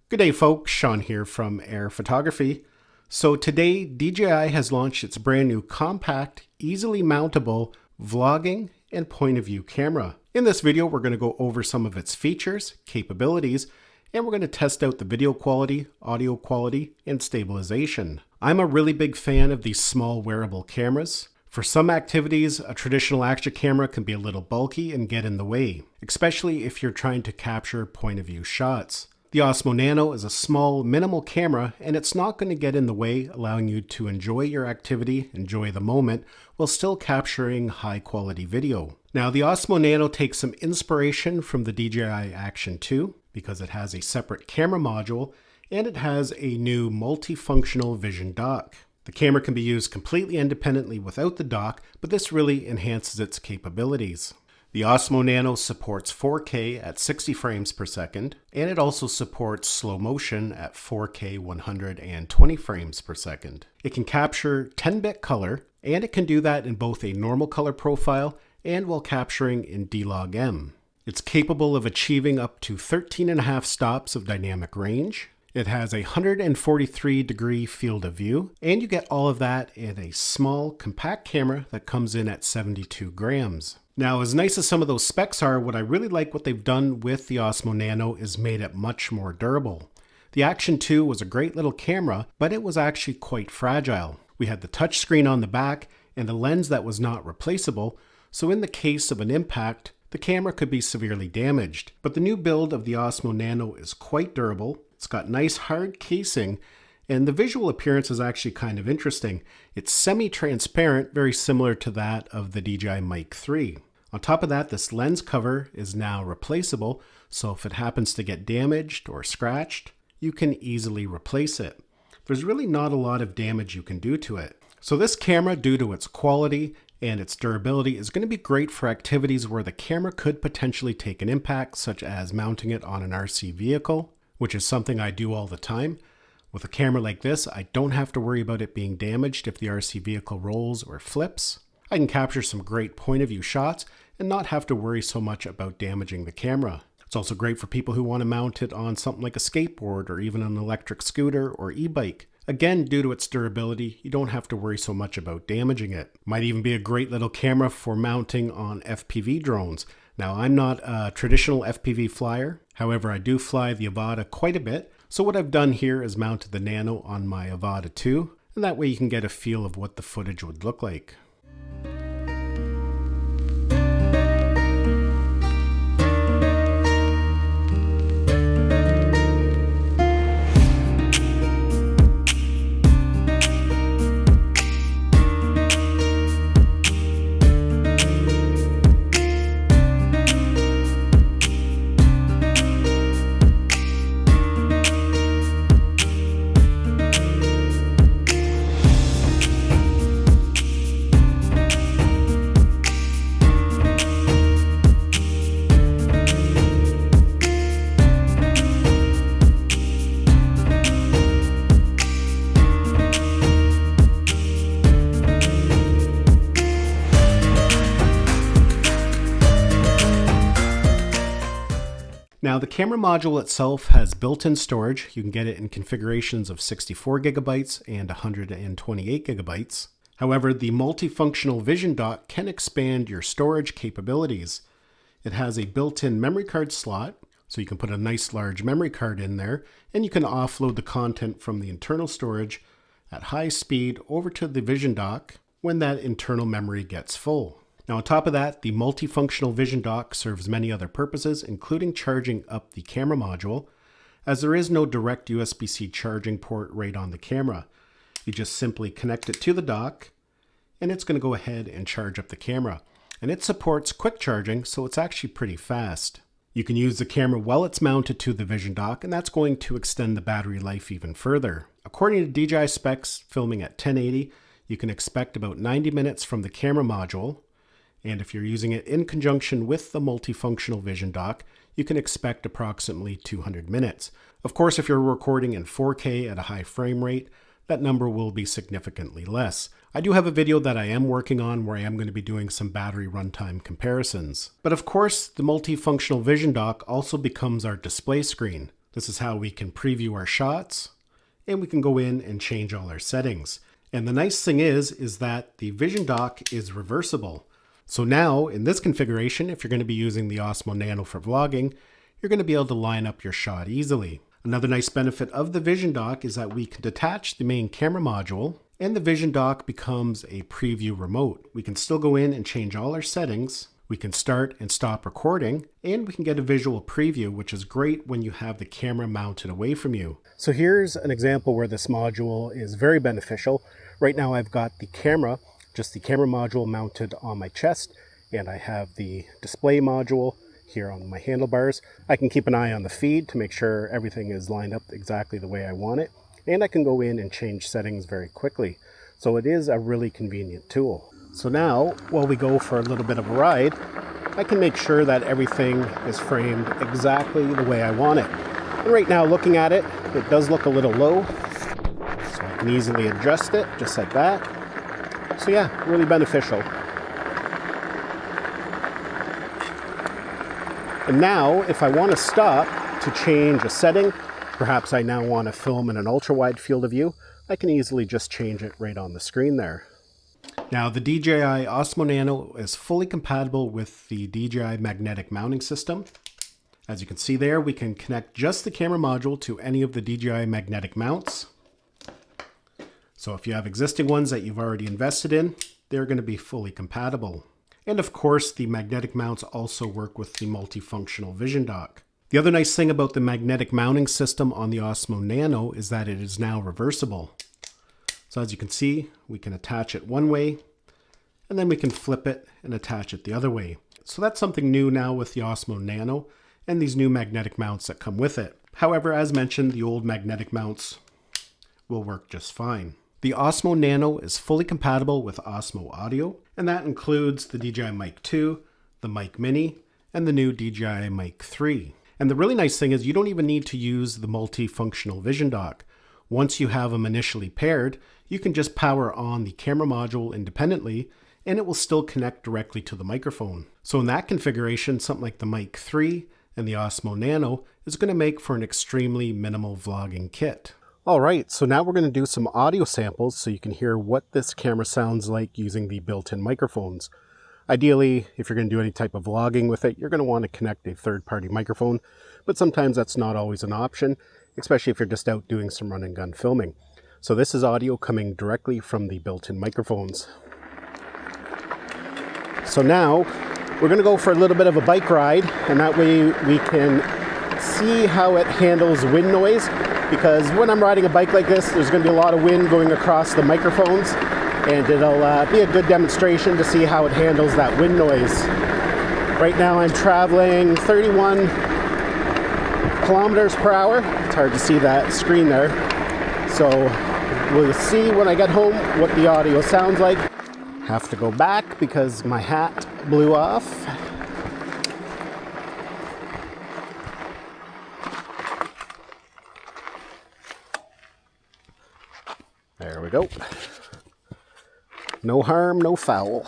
Good day folks, Sean here from Air Photography. So today DJI has launched its brand new compact, easily mountable vlogging and point of view camera. In this video we're going to go over some of its features, capabilities, and we're going to test out the video quality, audio quality, and stabilization. I'm a really big fan of these small wearable cameras. For some activities, a traditional action camera can be a little bulky and get in the way, especially if you're trying to capture point of view shots. The Osmo Nano is a small, minimal camera, and it's not going to get in the way, allowing you to enjoy your activity, enjoy the moment, while still capturing high-quality video. Now, the Osmo Nano takes some inspiration from the DJI Action 2 because it has a separate camera module, and it has a new multifunctional vision dock. The camera can be used completely independently without the dock, but this really enhances its capabilities. The Osmo Nano supports 4K at 60 frames per second, and it also supports slow motion at 4K 120 frames per second. It can capture 10-bit color, and it can do that in both a normal color profile and while capturing in D-Log-M. It's capable of achieving up to 13.5 stops of dynamic range. It has a 143-degree field of view, and you get all of that in a small, compact camera that comes in at 72 grams. Now, as nice as some of those specs are, what I really like what they've done with the Osmo Nano is made it much more durable. The Action 2 was a great little camera, but it was actually quite fragile. We had the touchscreen on the back and a lens that was not replaceable, so in the case of an impact, the camera could be severely damaged. But the new build of the Osmo Nano is quite durable. It's got nice hard casing, and the visual appearance is actually kind of interesting. It's semi-transparent, very similar to that of the DJI Mic 3. On top of that, this lens cover is now replaceable, so if it happens to get damaged or scratched, you can easily replace it. There's really not a lot of damage you can do to it. So this camera, due to its quality and its durability, is going to be great for activities where the camera could potentially take an impact, such as mounting it on an RC vehicle, which is something I do all the time. With a camera like this, I don't have to worry about it being damaged if the RC vehicle rolls or flips. I can capture some great point of view shots and not have to worry so much about damaging the camera. It's also great for people who want to mount it on something like a skateboard or even an electric scooter or e-bike. Again, due to its durability, you don't have to worry so much about damaging it. Might even be a great little camera for mounting on FPV drones. Now, I'm not a traditional FPV flyer. However, I do fly the Avata quite a bit. So what I've done here is mounted the Nano on my Avata 2, and that way you can get a feel of what the footage would look like. Now, the camera module itself has built-in storage. You can get it in configurations of 64 gigabytes and 128 gigabytes. However, the multifunctional vision dock can expand your storage capabilities. It has a built-in memory card slot, so you can put a nice large memory card in there, and you can offload the content from the internal storage at high speed over to the vision dock when that internal memory gets full. Now, on top of that, the multifunctional vision dock serves many other purposes, including charging up the camera module, as there is no direct USB-C charging port right on the camera. You just simply connect it to the dock, and it's going to go ahead and charge up the camera. And it supports quick charging, so it's actually pretty fast. You can use the camera while it's mounted to the vision dock, and that's going to extend the battery life even further. According to DJI specs, filming at 1080, you can expect about 90 minutes from the camera module. And if you're using it in conjunction with the multifunctional vision dock, you can expect approximately 200 minutes. Of course, if you're recording in 4K at a high frame rate, that number will be significantly less. I do have a video that I am working on where I am going to be doing some battery runtime comparisons. But of course, the multifunctional vision dock also becomes our display screen. This is how we can preview our shots, and we can go in and change all our settings. And the nice thing is that the Vision dock is reversible. So now in this configuration, if you're going to be using the Osmo Nano for vlogging, you're going to be able to line up your shot easily. Another nice benefit of the Vision dock is that we can detach the main camera module, and the Vision dock becomes a preview remote. We can still go in and change all our settings. We can start and stop recording, and we can get a visual preview, which is great when you have the camera mounted away from you. So here's an example where this module is very beneficial. Right now I've got the camera, just the camera module mounted on my chest, and I have the display module here on my handlebars. I can keep an eye on the feed to make sure everything is lined up exactly the way I want it, and I can go in and change settings very quickly. So it is a really convenient tool. So now, while we go for a little bit of a ride, I can make sure that everything is framed exactly the way I want it. And right now, looking at it, it does look a little low, so I can easily adjust it, just like that. So yeah, really beneficial. And now, if I want to stop to change a setting, perhaps I now want to film in an ultra-wide field of view, I can easily just change it right on the screen there. Now, the DJI Osmo Nano is fully compatible with the DJI magnetic mounting system. As you can see there, we can connect just the camera module to any of the DJI magnetic mounts. So if you have existing ones that you've already invested in, they're going to be fully compatible. And of course, the magnetic mounts also work with the multifunctional Vision dock. The other nice thing about the magnetic mounting system on the Osmo Nano is that it is now reversible. So as you can see, we can attach it one way, and then we can flip it and attach it the other way. So that's something new now with the Osmo Nano and these new magnetic mounts that come with it. However, as mentioned, the old magnetic mounts will work just fine. The Osmo Nano is fully compatible with Osmo Audio, and that includes the DJI Mic 2, the Mic Mini, and the new DJI Mic 3. And the really nice thing is you don't even need to use the multifunctional Vision dock. Once you have them initially paired, you can just power on the camera module independently, and it will still connect directly to the microphone. So in that configuration, something like the Mic 3 and the Osmo Nano is going to make for an extremely minimal vlogging kit. All right, so now we're going to do some audio samples so you can hear what this camera sounds like using the built-in microphones. Ideally, if you're going to do any type of vlogging with it, you're going to want to connect a third-party microphone, but sometimes that's not always an option, especially if you're just out doing some run and gun filming. So this is audio coming directly from the built-in microphones. So now we're going to go for a little bit of a bike ride, and that way we can see how it handles wind noise, because when I'm riding a bike like this, there's going to be a lot of wind going across the microphones, and it'll be a good demonstration to see how it handles that wind noise. Right now I'm traveling 31 kilometers per hour. It's hard to see that screen there. So we'll see when I get home what the audio sounds like. Have to go back because my hat blew off. There we go. No harm, no foul.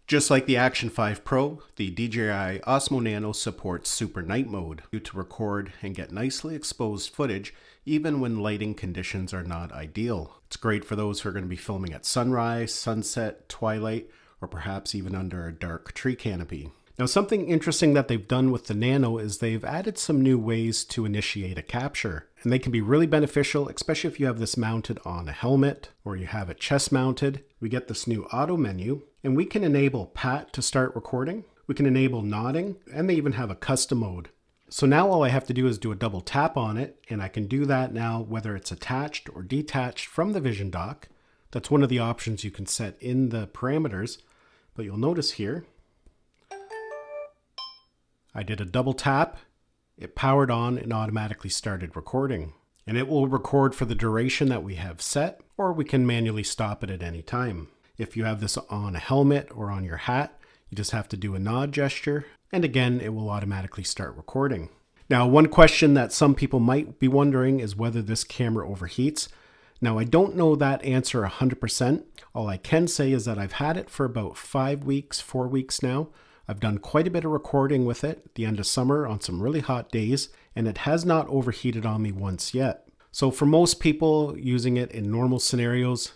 Just like the Action 5 Pro, the DJI Osmo Nano supports Super Night Mode to record and get nicely exposed footage even when lighting conditions are not ideal. It's great for those who are going to be filming at sunrise, sunset, twilight, or perhaps even under a dark tree canopy. Now, something interesting that they've done with the Nano is they've added some new ways to initiate a capture. And they can be really beneficial, especially if you have this mounted on a helmet or you have it chest mounted. We get this new auto menu, and we can enable pat to start recording. We can enable nodding, and they even have a custom mode. So now all I have to do is do a double tap on it, and I can do that now whether it's attached or detached from the Vision dock. That's one of the options you can set in the parameters. But you'll notice here, I did a double tap, it powered on and automatically started recording. And it will record for the duration that we have set, or we can manually stop it at any time. If you have this on a helmet or on your hat, you just have to do a nod gesture, and again, it will automatically start recording. Now, one question that some people might be wondering is whether this camera overheats. Now, I don't know that answer 100%. All I can say is that I've had it for about 5 weeks, 4 weeks now. I've done quite a bit of recording with it at the end of summer on some really hot days, and it has not overheated on me once yet. So for most people using it in normal scenarios,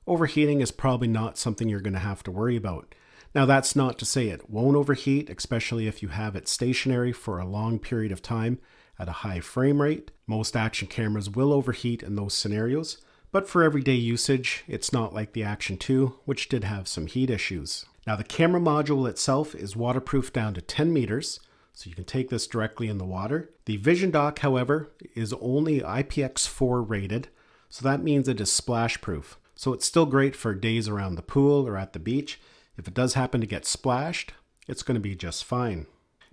overheating is probably not something you're going to have to worry about. Now that's not to say it won't overheat, especially if you have it stationary for a long period of time at a high frame rate. Most action cameras will overheat in those scenarios, but for everyday usage, it's not like the Action 2, which did have some heat issues. Now the camera module itself is waterproof down to 10 meters, so you can take this directly in the water. The vision dock, however, is only IPX4 rated, so that means it is splash proof. So it's still great for days around the pool or at the beach. If it does happen to get splashed, it's going to be just fine.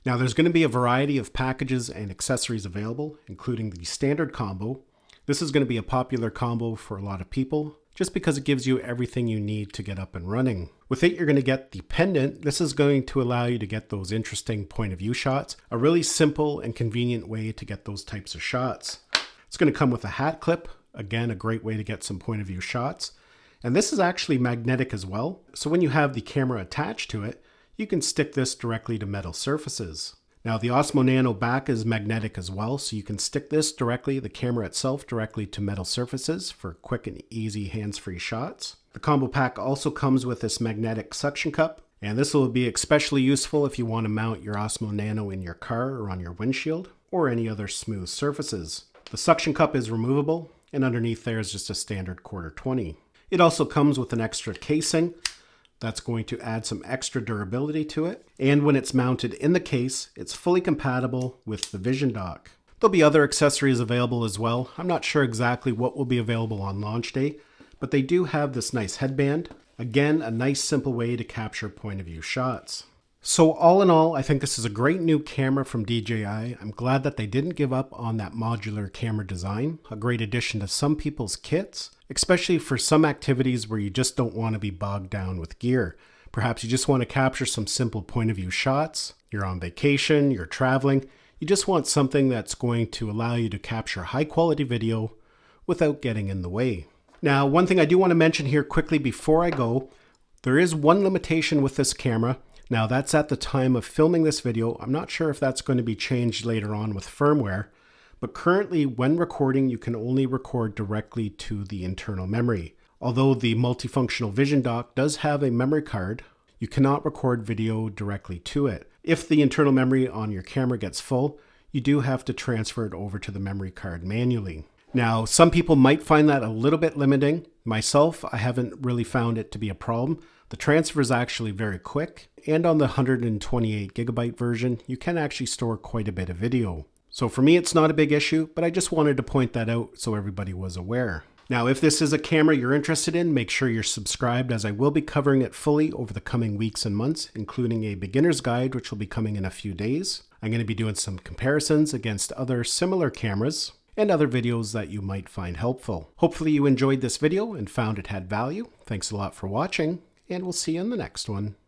Now there's going to be a variety of packages and accessories available, including the standard combo. This is going to be a popular combo for a lot of people, just because it gives you everything you need to get up and running. With it, you're going to get the pendant. This is going to allow you to get those interesting point of view shots, a really simple and convenient way to get those types of shots. It's going to come with a hat clip, again, a great way to get some point of view shots. And this is actually magnetic as well. So when you have the camera attached to it, you can stick this directly to metal surfaces. Now the Osmo Nano back is magnetic as well, so you can stick this directly, the camera itself, directly to metal surfaces for quick and easy hands-free shots. The combo pack also comes with this magnetic suction cup, and this will be especially useful if you want to mount your Osmo Nano in your car or on your windshield or any other smooth surfaces. The suction cup is removable, and underneath there is just a standard 1/4-20. It also comes with an extra casing that's going to add some extra durability to it. And when it's mounted in the case, it's fully compatible with the vision dock. There'll be other accessories available as well. I'm not sure exactly what will be available on launch day, but they do have this nice headband. Again, a nice simple way to capture point of view shots. So all in all, I think this is a great new camera from DJI. I'm glad that they didn't give up on that modular camera design, a great addition to some people's kits, especially for some activities where you just don't want to be bogged down with gear. Perhaps you just want to capture some simple point of view shots. You're on vacation, you're traveling. You just want something that's going to allow you to capture high quality video without getting in the way. Now, one thing I do want to mention here quickly before I go, there is one limitation with this camera. Now that's at the time of filming this video. I'm not sure if that's going to be changed later on with firmware, but currently when recording, you can only record directly to the internal memory. Although the multifunctional vision dock does have a memory card, you cannot record video directly to it. If the internal memory on your camera gets full, you do have to transfer it over to the memory card manually. Now, some people might find that a little bit limiting. Myself, I haven't really found it to be a problem. The transfer is actually very quick, and on the 128 gigabyte version, you can actually store quite a bit of video. So for me, it's not a big issue, but I just wanted to point that out so everybody was aware. Now, if this is a camera you're interested in, make sure you're subscribed, as I will be covering it fully over the coming weeks and months, including a beginner's guide, which will be coming in a few days. I'm going to be doing some comparisons against other similar cameras and other videos that you might find helpful. Hopefully you enjoyed this video and found it had value. Thanks a lot for watching, and we'll see you in the next one.